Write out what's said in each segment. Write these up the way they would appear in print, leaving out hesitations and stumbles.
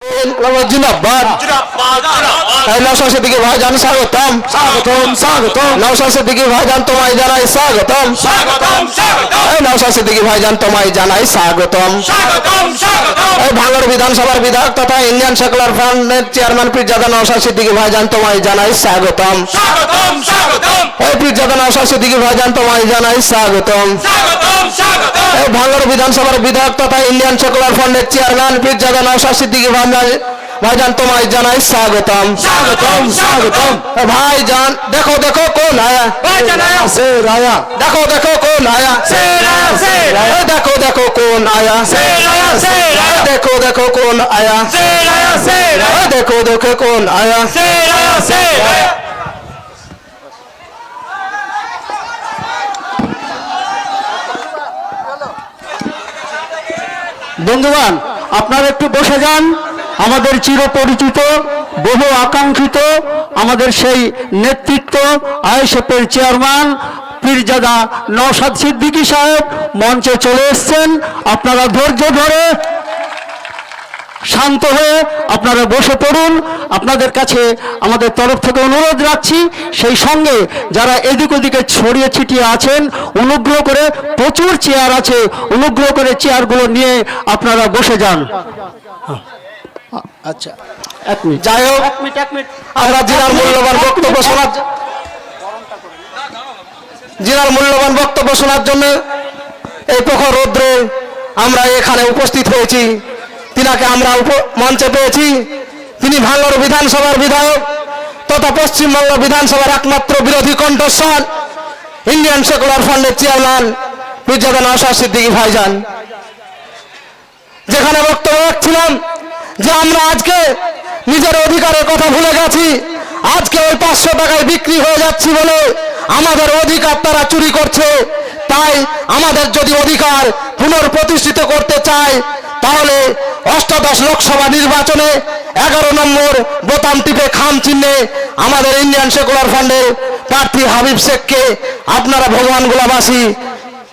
जिंदाबाद नौशाद सिद्दीकी भाईजान स्वागतम स्वागतम स्वागतम नौशाद सिद्दीकी भाईजान तुम्हारे जानाई स्वागतम स्वागतम स्वागतम नौशाद सिद्दीकी भाईजान तुम्हारे जानाई स्वागतम स्वागतम स्वागतम भांगड़ विधानसभा विधायक तथा Indian secular front chairman Pirzada Naushad Siddiqui भाईजान तुम्हारे जानाई स्वागतम स्वागतम स्वागतम पीरजादा नौशाद सिद्दीकी भाईजान तुम्हारे जानाई स्वागतम स्वागतम स्वागतम भांगड़ विधानसभा विधायक तथा Indian secular front chairman Pirzada Naushad Siddiqui भाईजान तुम्हारे जानाई स्वागतम स्वागतम स्वागतम भाईजान देखो देखो कौन आया भाईजान आया शेर आया देखो देखो कौन आया शेर आया शेर आया देखो देखो कौन आया शेर आया शेर आया देखो देखो कौन आया शेर आया शेर आया देखो देखो कौन आया शेर आया शेर आया বন্ধুগণ আপনারা একটু বসে যান আমাদের চিরপরিচিত বহু আকাঙ্ক্ষিত আমাদের সেই নেতৃত্ব আইএসএফের চেয়ারম্যান পীরজাদা নওশাদ সিদ্দিকী সাহেব মঞ্চে চলে এসেছেন আপনারা ধৈর্য ধরে শান্ত হয়ে আপনারা বসে পড়ুন আপনাদের কাছে আমাদের তরফ থেকে অনুরোধ রাখছি সেই সঙ্গে যারা এদিক ওদিকে ছড়িয়ে ছিটিয়ে আছেন অনুগ্রহ করে প্রচুর চেয়ার আছে অনুগ্রহ করে চেয়ারগুলো নিয়ে আপনারা বসে যান আচ্ছা এক মিনিট যাই হোক আমরা জিনার মূল্যবান বক্তব্য শোনার জন্য এই প্রখর রৌদ্রে আমরা এখানে উপস্থিত হয়েছি তিনাকে আমরা মঞ্চে পেয়েছি তিনি ভাঙ্গড় বিধানসভার বিধায়ক তথা পশ্চিমবঙ্গ বিধানসভার একমাত্র বিরোধী কণ্ঠস্বর ইন্ডিয়ান সেকুলার ফ্রন্টের চেয়ারম্যান পীরজাদা নওশাদ সিদ্দীকী ভাইজান যেখানে বক্তব্য রাখছিলাম যে আমরা আজকে নিজের অধিকারের কথা ভুলে গেছি আজকে ওই 500 টাকায় বিক্রি হয়ে যাচ্ছি বলে আমাদের অধিকার তারা চুরি করছে তাই আমাদের যদি অধিকার পুনঃপ্রতিষ্ঠিত করতে চায় তাহলে অষ্টাদশ লোকসভা নির্বাচনে 11 নম্বর বোতাম টিপে খাম চিহ্নে আমাদের ইন্ডিয়ান সেকুলার ফ্রন্টের প্রার্থী হাবিব শেখকে আপনারা ভগবান গোলাবাসী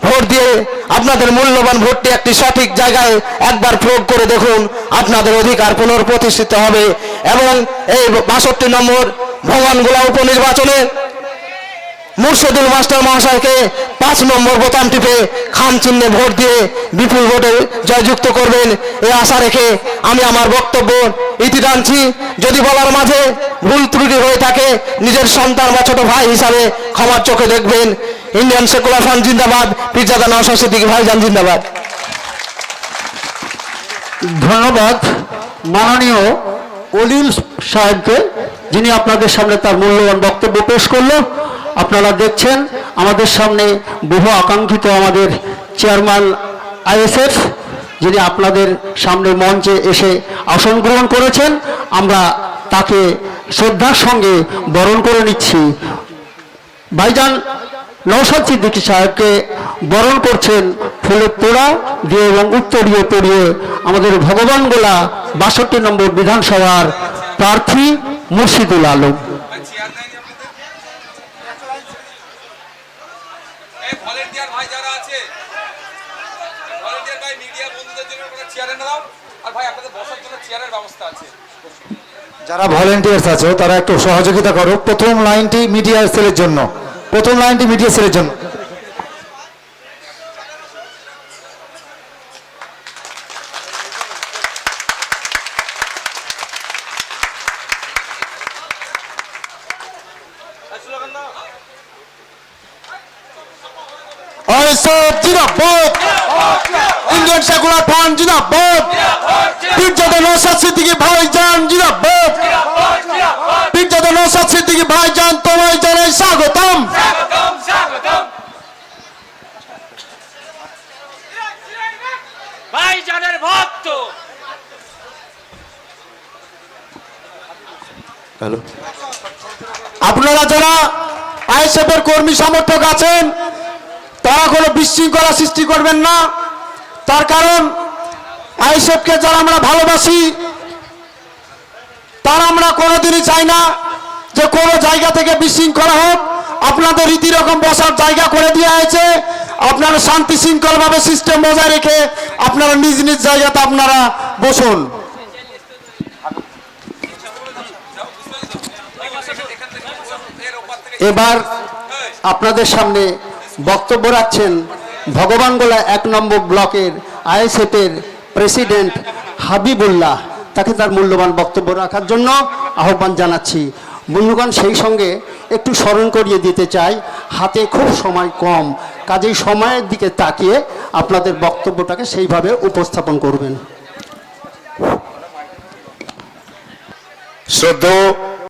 ভোট দিয়ে আপনাদের মূল্যবান ভোটটি একটি সঠিক জায়গায় একবার প্রয়োগ করে দেখুন আপনাদের অধিকার পুনঃপ্রতিষ্ঠিত হবে এবং এই 62 নম্বর ভগবানগোলা উপনির্বাচনে মুর্শিদুল মাস্টার মহাশয়কে 5 নম্বর বোতাম টিপে খাম চিহ্নে ভোট দিয়ে বিপুল ভোটে জয়যুক্ত করবেন এই আশা রেখে আমি আমার বক্তব্য ইতি টানছি যদি বলার মাঝে ভুল ত্রুটি হয়ে থাকে নিজের সন্তান বা ছোট ভাই হিসাবে ক্ষমার চোখে দেখবেন ইন্ডিয়ান সেকুলার ফ্রন্ট জিন্দাবাদ পীরজাদা নওশাদ সিদ্দীকী ভাইজান জিন্দাবাদ ধন্যবাদ মাননীয় অলিল সাহেবকে যিনি আপনাদের সামনে তার মূল্যবান বক্তব্য পেশ করলো আপনারা দেখছেন আমাদের সামনে বহু আকাঙ্ক্ষিত আমাদের চেয়ারম্যান আইএসএফ যিনি আপনাদের সামনে মঞ্চে এসে আসন গ্রহণ করেছেন আমরা তাকে শ্রদ্ধার সঙ্গে বরণ করে নিচ্ছি ভাইজান নওশাদ সিদ্দীকী সাহেবকে বরণ করছেন ফুলের তোড়া দিয়ে এবং উত্তরীয় পরিয়ে আমাদের ভগবানগোলা 62 নম্বর বিধানসভার প্রার্থী মুর্শিদুল আলম যারা ভলেন্টিয়ার্স আছে তারা একটু সহযোগিতা করো প্রথম লাইনটি মিডিয়া সেলের জন্য ইন্ডিয়ান সেকুলার ফ্রন্ট জিন্দাবাদ পীরজাদা নওশাদ সিদ্দীকী ভাইজান জিন্দাবাদ পীরজাদা নওশাদ সিদ্দীকী ভাইজান তোমায় জানাই স্বাগতম ভাইজানের ভক্ত আপনারা যারা আইএসএফের কর্মী সমর্থক আছেন তারা কোনো বিশৃঙ্খলা সৃষ্টি করবেন না তার কারণ আইএসএফকে যারা আমরা ভালোবাসি তারা আমরা কোনোদিনই চাই না যে কোনো জায়গা থেকে বিশৃঙ্খলা হোক আপনাদের রীতি রকম বসার জায়গা করে দেওয়া হয়েছে আপনারা শান্তি শৃঙ্খলভাবে সিস্টেম বজায় রেখে আপনারা নিজ নিজ জায়গাতে আপনারা বসুন এবার আপনাদের সামনে বক্তব্য রাখছেন ভগবানগোলা 1 নম্বর ব্লকের আইএসএফের প্রেসিডেন্ট হাবিবুল্লাহ। তাকে তার মূল্যবান বক্তব্য রাখার জন্য আহ্বান জানাচ্ছি। বন্ধুগণ, সেই সঙ্গে একটু স্মরণ করিয়ে দিতে চাই, হাতে খুব সময় কম, কাজেই সময়ের দিকে তাকিয়ে আপনাদের বক্তব্যটাকে সেইভাবে উপস্থাপন করবেন। শ্রদ্ধেয়